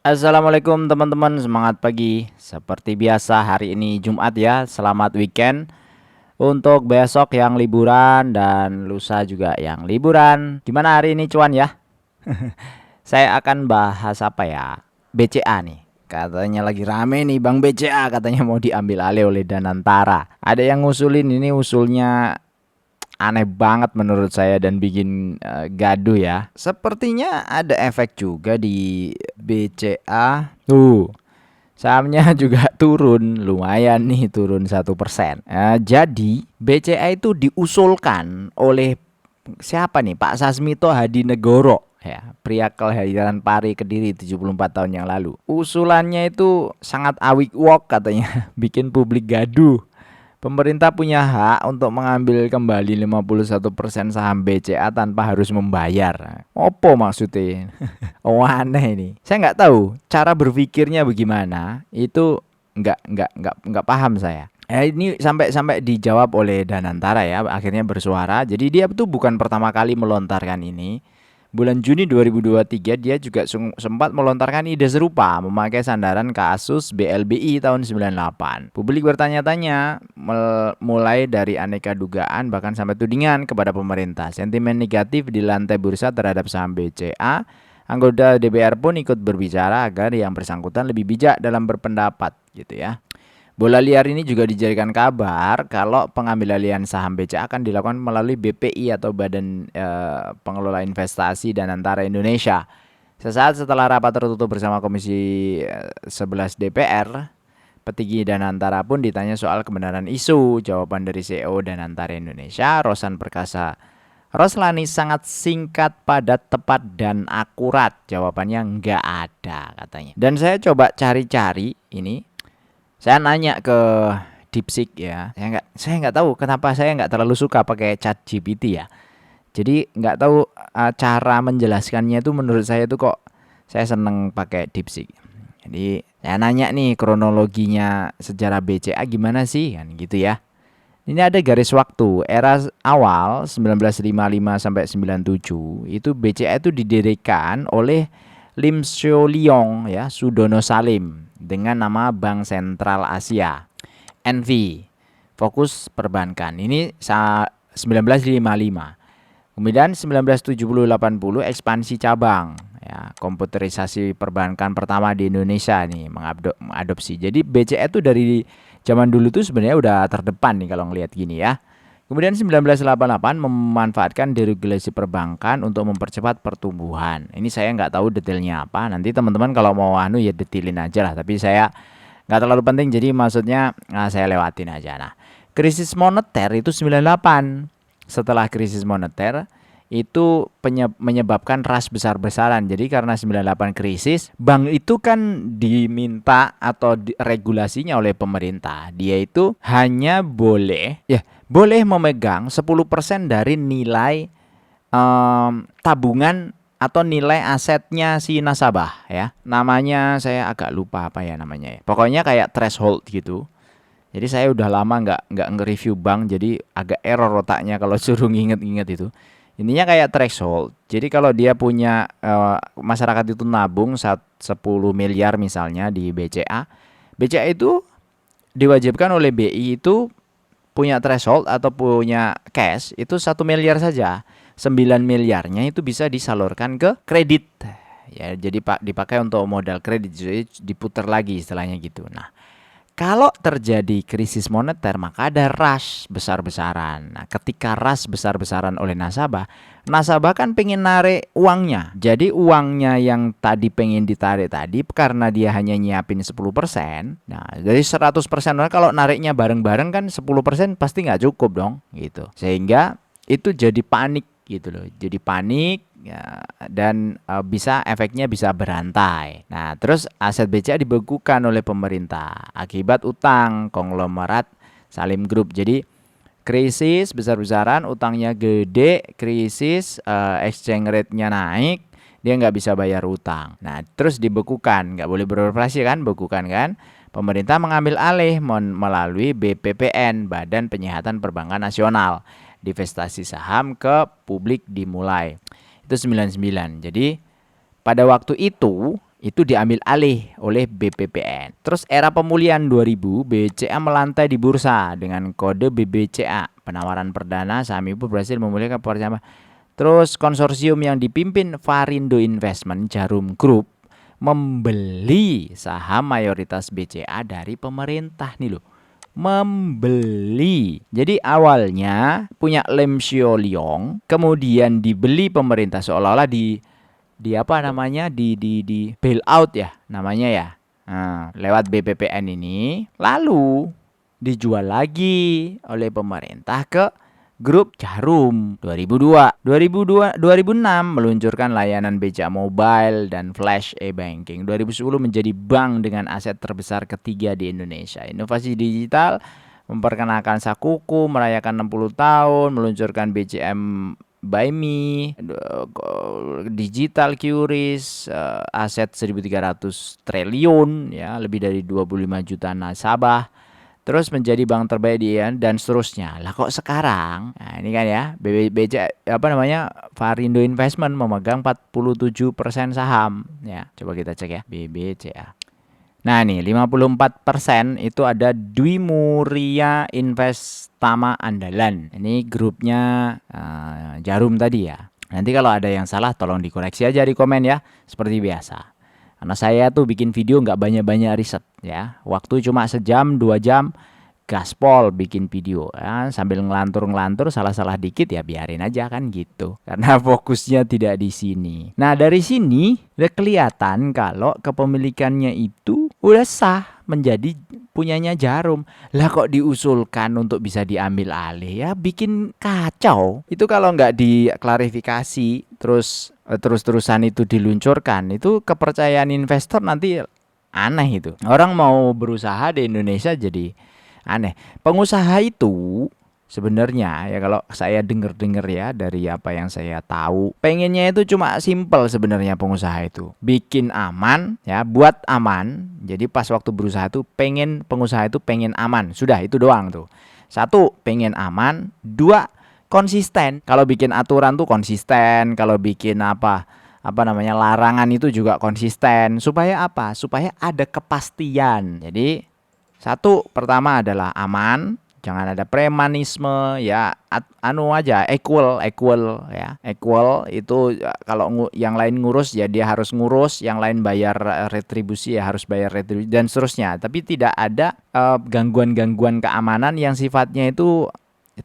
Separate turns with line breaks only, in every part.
Assalamualaikum teman-teman, semangat pagi. Seperti biasa hari ini Jumat ya, selamat weekend. Untuk besok yang liburan dan lusa juga yang liburan. Gimana hari ini cuan ya? Saya akan bahas apa ya? BCA nih. Katanya lagi rame nih Bang BCA, katanya mau diambil alih oleh Danantara. Ada yang ngusulin ini usulnya aneh banget menurut saya dan bikin gaduh ya. Sepertinya ada efek juga di BCA. Sahamnya juga turun, lumayan nih turun 1%. Jadi BCA itu diusulkan oleh siapa nih? Pak Sasmito Hadinegoro ya, pria kelahiran Pari Kediri 74 tahun yang lalu. Usulannya itu sangat awik wok katanya, bikin publik gaduh. Pemerintah punya hak untuk mengambil kembali 51% saham BCA tanpa harus membayar. Opo maksudnya? Oh aneh ini. Saya nggak tahu cara berpikirnya bagaimana. Itu nggak paham saya. Ini sampai dijawab oleh Danantara ya, akhirnya bersuara. Jadi dia tuh bukan pertama kali melontarkan ini. Bulan Juni 2023 dia juga sempat melontarkan ide serupa memakai sandaran kasus BLBI tahun 98. Publik bertanya-tanya mulai dari aneka dugaan bahkan sampai tudingan kepada pemerintah. Sentimen negatif di lantai bursa terhadap saham BCA. Anggota DPR pun ikut berbicara agar yang bersangkutan lebih bijak dalam berpendapat gitu ya. Bola liar ini juga dijadikan kabar kalau pengambil alihan saham BCA akan dilakukan melalui BPI atau Badan Pengelola Investasi Danantara Indonesia. Sesaat setelah rapat tertutup bersama Komisi 11 DPR, petinggi Danantara pun ditanya soal kebenaran isu. Jawaban dari CEO Danantara Indonesia, Rosan Perkasa Roslani, sangat singkat, padat, tepat, dan akurat. Jawabannya nggak ada katanya. Dan saya coba cari-cari ini. Saya nanya ke DeepSeek ya. Saya nggak tahu kenapa saya nggak terlalu suka pakai Chat GPT ya. Jadi nggak tahu cara menjelaskannya itu menurut saya itu kok saya seneng pakai DeepSeek. Jadi saya nanya nih kronologinya sejarah BCA gimana sih kan gitu ya. Ini ada garis waktu era awal 1955 sampai 97 itu BCA itu didirikan oleh Lim Sio Liong ya, Sudono Salim dengan nama Bank Sentral Asia NV, fokus perbankan. Ini 1955. Kemudian 1970-80 ekspansi cabang ya, komputerisasi perbankan pertama di Indonesia nih mengadopsi. Jadi BCA itu dari zaman dulu tuh sebenarnya udah terdepan nih kalau ngelihat gini ya. Kemudian 1988 memanfaatkan deregulasi perbankan untuk mempercepat pertumbuhan. Ini saya nggak tahu detailnya apa. Nanti teman-teman kalau mau ya detailin aja lah. Tapi saya nggak terlalu penting. Jadi maksudnya saya lewatin aja. Nah, krisis moneter itu 98. Setelah krisis moneter itu menyebabkan ras besar-besaran. Jadi karena 98 krisis, bank itu kan diminta atau regulasinya oleh pemerintah. Dia itu hanya boleh memegang 10% dari nilai tabungan atau nilai asetnya si nasabah ya. Namanya saya agak lupa apa ya namanya ya. Pokoknya kayak threshold gitu. Jadi saya udah lama nggak nge-review bank, jadi agak error otaknya kalau suruh nginget-nginget itu. Intinya kayak threshold. Jadi kalau dia punya masyarakat itu nabung 10 miliar misalnya di BCA. BCA itu diwajibkan oleh BI itu punya threshold atau punya cash itu 1 miliar saja. 9 miliarnya itu bisa disalurkan ke kredit. Ya, jadi dipakai untuk modal kredit, jadi diputar lagi istilahnya gitu. Nah, kalau terjadi krisis moneter maka ada rush besar-besaran. Nah, ketika rush besar-besaran oleh nasabah, nasabah kan pengen narik uangnya. Jadi uangnya yang tadi pengen ditarik tadi karena dia hanya nyiapin 10%. Nah, dari 100% kalau nariknya bareng-bareng kan 10% pasti nggak cukup dong gitu. Sehingga itu jadi panik gitu loh. Jadi panik ya, dan efeknya bisa berantai. Nah, terus aset BCA dibekukan oleh pemerintah akibat utang konglomerat Salim Group. Jadi krisis besar-besaran, utangnya gede, krisis exchange rate-nya naik, dia nggak bisa bayar utang. Nah, terus dibekukan, nggak boleh beroperasi kan, bekukan kan. Pemerintah mengambil alih melalui BPPN, Badan Penyihatan Perbankan Nasional. Divestasi saham ke publik dimulai. Itu 99. Jadi pada waktu itu itu diambil alih oleh BPPN. Terus era pemulihan 2000, BCA melantai di bursa dengan kode BBCA. Penawaran perdana saham ibu berhasil memulihkan percaya. Terus konsorsium yang dipimpin Varindo Investment Jarum Group membeli saham mayoritas BCA dari pemerintah nih loh. Membeli. Jadi awalnya punya Lim Sio Leong, kemudian dibeli pemerintah seolah-olah di apa namanya di bail out ya namanya ya. Nah, lewat BPPN ini lalu dijual lagi oleh pemerintah ke Grup Jarum 2002. 2006 meluncurkan layanan BCA Mobile dan Flash e-banking. 2010 menjadi bank dengan aset terbesar ketiga di Indonesia. Inovasi digital memperkenalkan Sakuku, merayakan 60 tahun, meluncurkan BCM By Me, Digital QRIS, aset 1.300 triliun ya, lebih dari 25 juta nasabah. Terus menjadi bank terbaik di dan seterusnya. Lah kok sekarang? Nah, ini kan ya, Varindo Investment memegang 47% saham ya. Coba kita cek ya, BBCA. Nah, nih 54% itu ada Dwi Muria Investama Andalan. Ini grupnya Jarum tadi ya. Nanti kalau ada yang salah tolong dikoreksi aja di komen ya, seperti biasa. Karena saya tuh bikin video nggak banyak-banyak riset ya. Waktu cuma sejam 2 jam gaspol bikin video ya. Sambil ngelantur-ngelantur salah-salah dikit ya biarin aja kan gitu. Karena fokusnya tidak di sini. Nah dari sini udah kelihatan kalau kepemilikannya itu udah sah menjadi punyanya Jarum. Lah kok diusulkan untuk bisa diambil alih ya bikin kacau. Itu kalau nggak diklarifikasi terus-terusan itu diluncurkan, itu kepercayaan investor nanti aneh itu. Orang mau berusaha di Indonesia jadi aneh. Pengusaha itu sebenarnya ya kalau saya dengar ya dari apa yang saya tahu, pengennya itu cuma simple sebenarnya pengusaha itu. Bikin aman ya, buat aman. Jadi pas waktu berusaha itu pengusaha itu pengen aman. Sudah itu doang tuh. Satu, pengen aman. Dua, konsisten. Kalau bikin aturan tuh konsisten, kalau bikin apa namanya larangan itu juga konsisten. Supaya apa? Supaya ada kepastian. Jadi satu, pertama adalah aman, jangan ada premanisme ya, equal ya. Equal itu kalau yang lain ngurus ya dia harus ngurus, yang lain bayar retribusi ya harus bayar retribusi dan seterusnya. Tapi tidak ada gangguan-gangguan keamanan yang sifatnya itu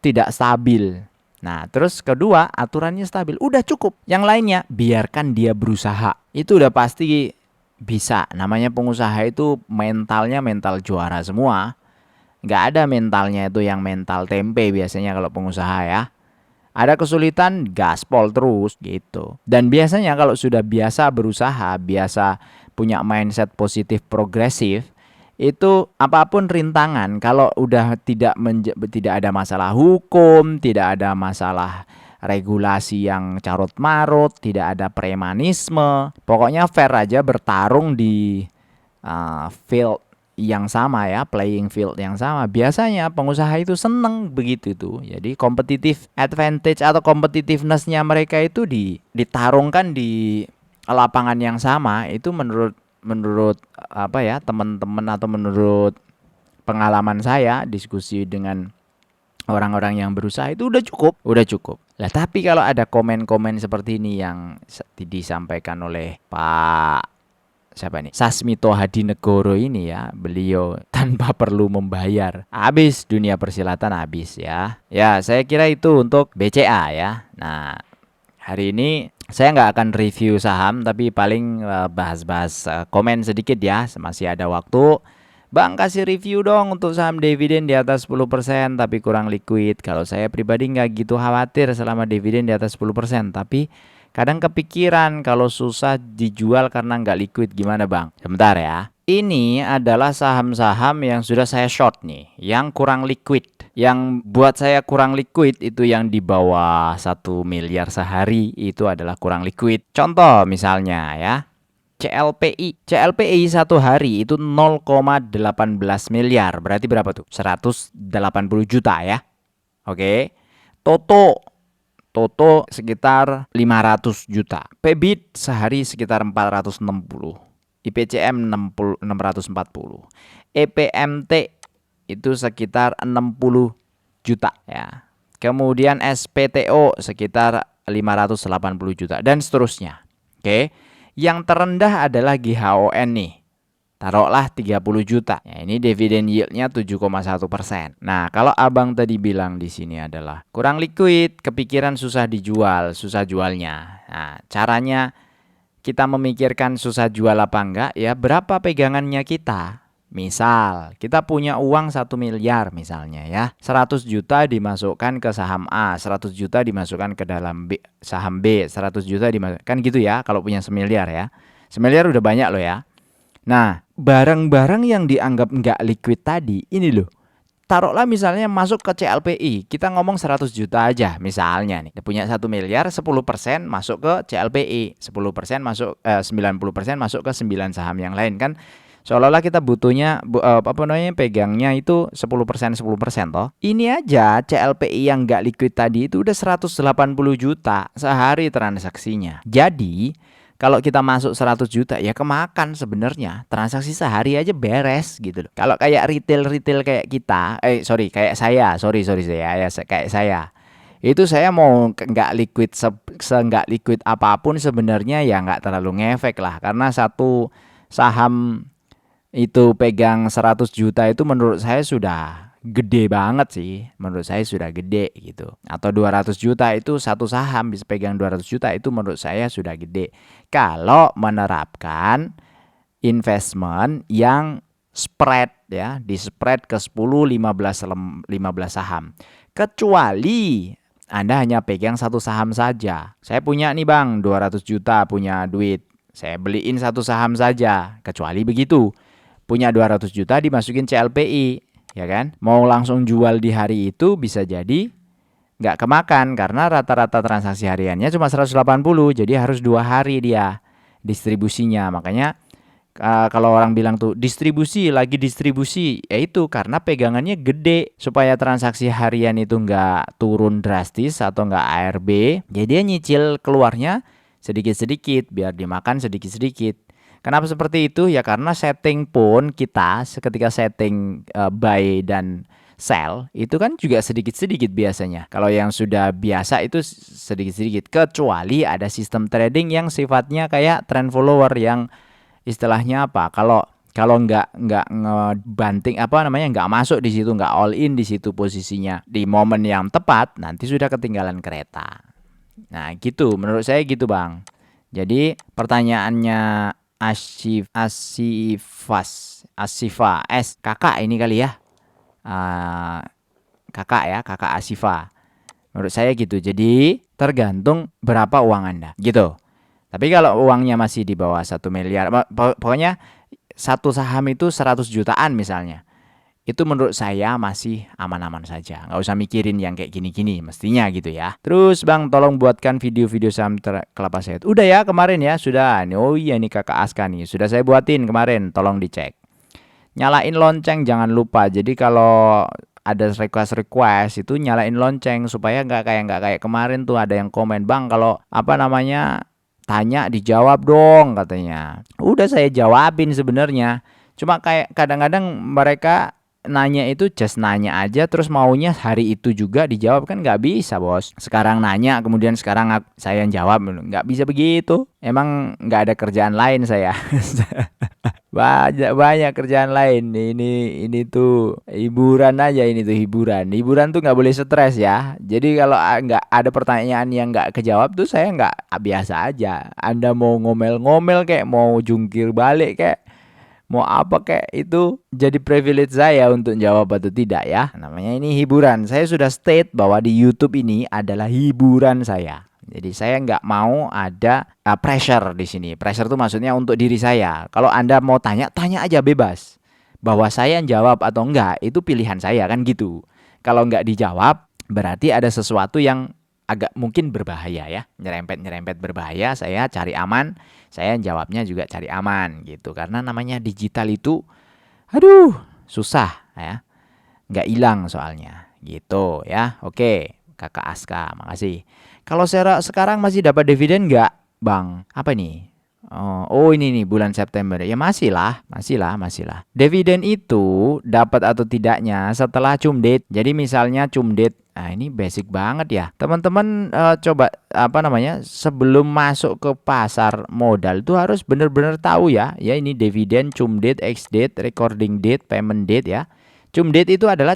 tidak stabil. Nah, terus kedua, aturannya stabil. Udah cukup. Yang lainnya, biarkan dia berusaha. Itu udah pasti bisa. Namanya pengusaha itu mentalnya mental juara semua. Nggak ada mentalnya itu yang mental tempe biasanya kalau pengusaha ya. Ada kesulitan, gaspol terus gitu. Dan biasanya kalau sudah biasa berusaha, biasa punya mindset positif progresif, itu apapun rintangan kalau udah tidak ada masalah hukum, tidak ada masalah regulasi yang carut marut, tidak ada premanisme, pokoknya fair aja bertarung di field yang sama ya, playing field yang sama. Biasanya pengusaha itu seneng begitu tuh. Jadi competitive advantage atau competitiveness-nya mereka itu ditarungkan di lapangan yang sama. Itu menurut apa ya teman-teman atau menurut pengalaman saya diskusi dengan orang-orang yang berusaha itu udah cukup. Lah tapi kalau ada komen-komen seperti ini yang disampaikan oleh Pak siapa nih? Sasmito Hadinegoro ini ya, beliau tanpa perlu membayar. Habis dunia persilatan habis ya. Ya, saya kira itu untuk BCA ya. Nah, hari ini saya nggak akan review saham, tapi paling bahas-bahas komen sedikit ya, masih ada waktu. Bang kasih review dong untuk saham dividen di atas 10% tapi kurang liquid. Kalau saya pribadi nggak gitu khawatir selama dividen di atas 10%, tapi kadang kepikiran kalau susah dijual karena nggak liquid gimana bang? Sebentar ya. Ini adalah saham-saham yang sudah saya short nih, yang kurang liquid. Yang buat saya kurang liquid itu yang di bawah 1 miliar sehari itu adalah kurang liquid. Contoh misalnya ya, CLPI satu hari itu 0,18 miliar. Berarti berapa tuh? 180 juta ya. Oke. Toto sekitar 500 juta. PBIT sehari sekitar 460. IPCM 640, EPMT itu sekitar 60 juta ya. Kemudian SPTO sekitar 580 juta dan seterusnya. Oke. Yang terendah adalah GHON nih. Taruhlah 30 juta. Ya, ini dividen yieldnya 7,1%. Nah, kalau abang tadi bilang di sini adalah kurang liquid, kepikiran susah dijual, susah jualnya. Nah, caranya kita memikirkan susah jual apa enggak ya, berapa pegangannya kita. Misal, kita punya uang 1 miliar misalnya ya. 100 juta dimasukkan ke saham A, 100 juta dimasukkan ke dalam saham B, 100 juta dimasukkan. Kan gitu ya kalau punya 1 miliar ya. 1 miliar udah banyak loh ya. Nah, barang-barang yang dianggap nggak liquid tadi, ini loh. Taruhlah misalnya masuk ke CLPI, kita ngomong 100 juta aja misalnya nih. Punya 1 miliar, 10% masuk ke CLPI, 10% masuk 90% masuk ke 9 saham yang lain kan. Seolah-olah kita butuhnya pegangnya itu 10% toh. Ini aja CLPI yang nggak liquid tadi itu udah 180 juta sehari transaksinya. Jadi kalau kita masuk 100 juta ya kemakan sebenarnya. Transaksi sehari aja beres gitu loh. Kalau kayak retail kayak kita, kayak saya, kayak saya. Itu saya mau nggak liquid nggak liquid apapun sebenarnya ya nggak terlalu ngefek lah. Karena satu saham itu pegang 100 juta itu menurut saya sudah gede banget sih. Menurut saya sudah gede gitu. Atau 200 juta itu satu saham bisa pegang 200 juta itu menurut saya sudah gede. Kalau menerapkan investment yang spread ya, di spread ke 10, 15 saham. Kecuali Anda hanya pegang satu saham saja. Saya punya nih Bang, 200 juta punya duit. Saya beliin satu saham saja. Kecuali begitu. Punya 200 juta dimasukin CLPI, ya kan? Mau langsung jual di hari itu bisa jadi nggak kemakan karena rata-rata transaksi hariannya cuma 180, jadi harus 2 hari dia distribusinya. Makanya kalau orang bilang tuh distribusi, ya itu karena pegangannya gede supaya transaksi harian itu nggak turun drastis atau nggak ARB. Jadi dia nyicil keluarnya sedikit-sedikit biar dimakan sedikit-sedikit. Kenapa seperti itu? Ya karena setting pun kita ketika setting buy dan sell itu kan juga sedikit-sedikit biasanya. Kalau yang sudah biasa itu sedikit-sedikit, kecuali ada sistem trading yang sifatnya kayak trend follower yang istilahnya apa? Kalau nggak ngebanting nggak masuk di situ, nggak all in di situ posisinya di momen yang tepat, nanti sudah ketinggalan kereta. Nah gitu, menurut saya gitu Bang. Jadi pertanyaannya Asifa kakak ini kali ya, kakak Asifa. Menurut saya gitu. Jadi tergantung berapa uang Anda gitu. Tapi kalau uangnya masih di bawah 1 miliar, pokoknya satu saham itu 100 jutaan misalnya, itu menurut saya masih aman-aman saja. Nggak usah mikirin yang kayak gini-gini, mestinya gitu ya. Terus Bang, tolong buatkan video-video saham kelapa sawit. Udah ya kemarin ya, sudah. Oh iya nih kakak Aska nih, sudah saya buatin kemarin, tolong dicek. Nyalain lonceng jangan lupa. Jadi kalau ada request itu nyalain lonceng supaya nggak kayak kemarin tuh ada yang komen, Bang kalau tanya dijawab dong katanya. Udah saya jawabin sebenarnya. Cuma kayak kadang-kadang mereka nanya itu just nanya aja terus maunya hari itu juga dijawab, kan nggak bisa bos. Sekarang nanya kemudian sekarang saya yang jawab, nggak bisa begitu. Emang nggak ada kerjaan lain saya. banyak kerjaan lain. Ini tuh hiburan aja, ini tuh hiburan tuh nggak boleh stres ya. Jadi kalau nggak ada pertanyaan yang nggak kejawab tuh saya nggak, biasa aja. Anda mau ngomel-ngomel kayak mau jungkir balik kayak mau apa kayak itu jadi privilege saya untuk jawab atau tidak ya. Namanya ini hiburan. Saya sudah state bahwa di YouTube ini adalah hiburan saya. Jadi saya nggak mau ada pressure di sini. Pressure itu maksudnya untuk diri saya. Kalau Anda mau tanya aja bebas. Bahwa saya yang jawab atau enggak itu pilihan saya kan gitu. Kalau nggak dijawab berarti ada sesuatu yang agak mungkin berbahaya ya, nyerempet berbahaya. Saya cari aman, saya jawabnya juga cari aman gitu. Karena namanya digital itu susah ya, nggak hilang soalnya gitu ya. Oke kakak Aska, makasih. Kalau sekarang masih dapat dividen nggak Bang? Apa nih? Oh, ini nih bulan September. Ya masih lah, masih lah, masih lah. Dividen itu dapat atau tidaknya setelah cum date. Jadi misalnya cum date, nah ini basic banget ya. Teman-teman coba apa namanya sebelum masuk ke pasar modal itu harus benar-benar tahu ya. Ya ini dividen, cum date, ex date, recording date, payment date ya. Cum date itu adalah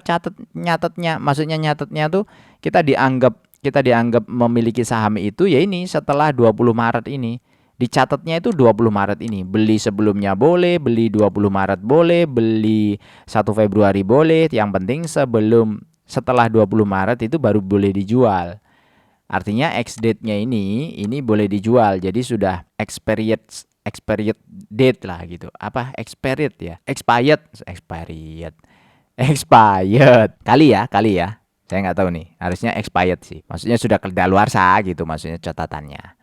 nyatetnya, maksudnya nyatetnya tuh kita dianggap memiliki saham itu ya ini setelah 20 Maret ini. Dicatatnya itu 20 Maret ini. Beli sebelumnya boleh, beli 20 Maret boleh, beli 1 Februari boleh. Yang penting setelah 20 Maret itu baru boleh dijual. Artinya ex date-nya ini boleh dijual. Jadi sudah expired date lah gitu. Apa expired ya? Expired. Kali ya. Saya nggak tahu nih. Harusnya expired sih. Maksudnya sudah kedaluarsa gitu maksudnya catatannya.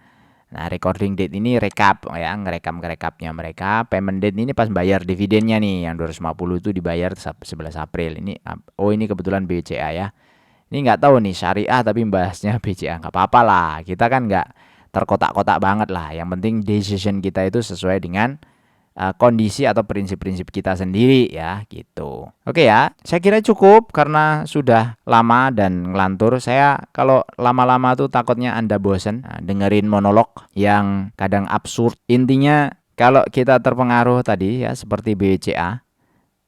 Nah, recording date ini rekap ya, ngerekapnya mereka. Payment date ini pas bayar dividennya nih, yang 250 itu dibayar 11 April. Ini kebetulan BCA ya. Ini nggak tahu nih syariah tapi bahasnya BCA. Nggak apa-apa lah, kita kan nggak terkotak-kotak banget lah. Yang penting decision kita itu sesuai dengan kondisi atau prinsip-prinsip kita sendiri ya gitu. Oke ya, saya kira cukup karena sudah lama dan ngelantur. Saya kalau lama-lama tuh takutnya Anda bosen dengerin monolog yang kadang absurd. Intinya kalau kita terpengaruh tadi ya seperti BCA,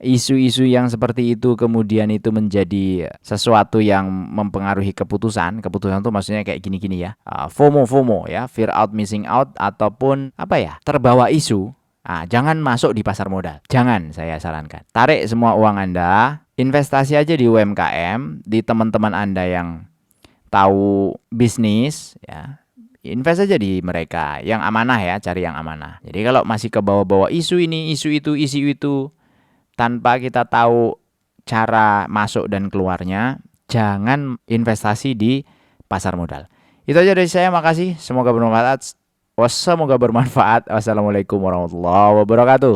isu-isu yang seperti itu kemudian itu menjadi sesuatu yang mempengaruhi keputusan. Keputusan itu maksudnya kayak gini-gini ya. FOMO ya, fear out missing out ataupun apa ya, terbawa isu. Jangan masuk di pasar modal. Jangan, saya sarankan. Tarik semua uang Anda, investasi aja di UMKM, di teman-teman Anda yang tahu bisnis ya. Invest aja di mereka yang amanah ya, cari yang amanah. Jadi kalau masih ke bawah-bawah isu ini, isu itu tanpa kita tahu cara masuk dan keluarnya, jangan investasi di pasar modal. Itu aja dari saya, makasih. Semoga bermanfaat. Wassalamualaikum warahmatullahi wabarakatuh.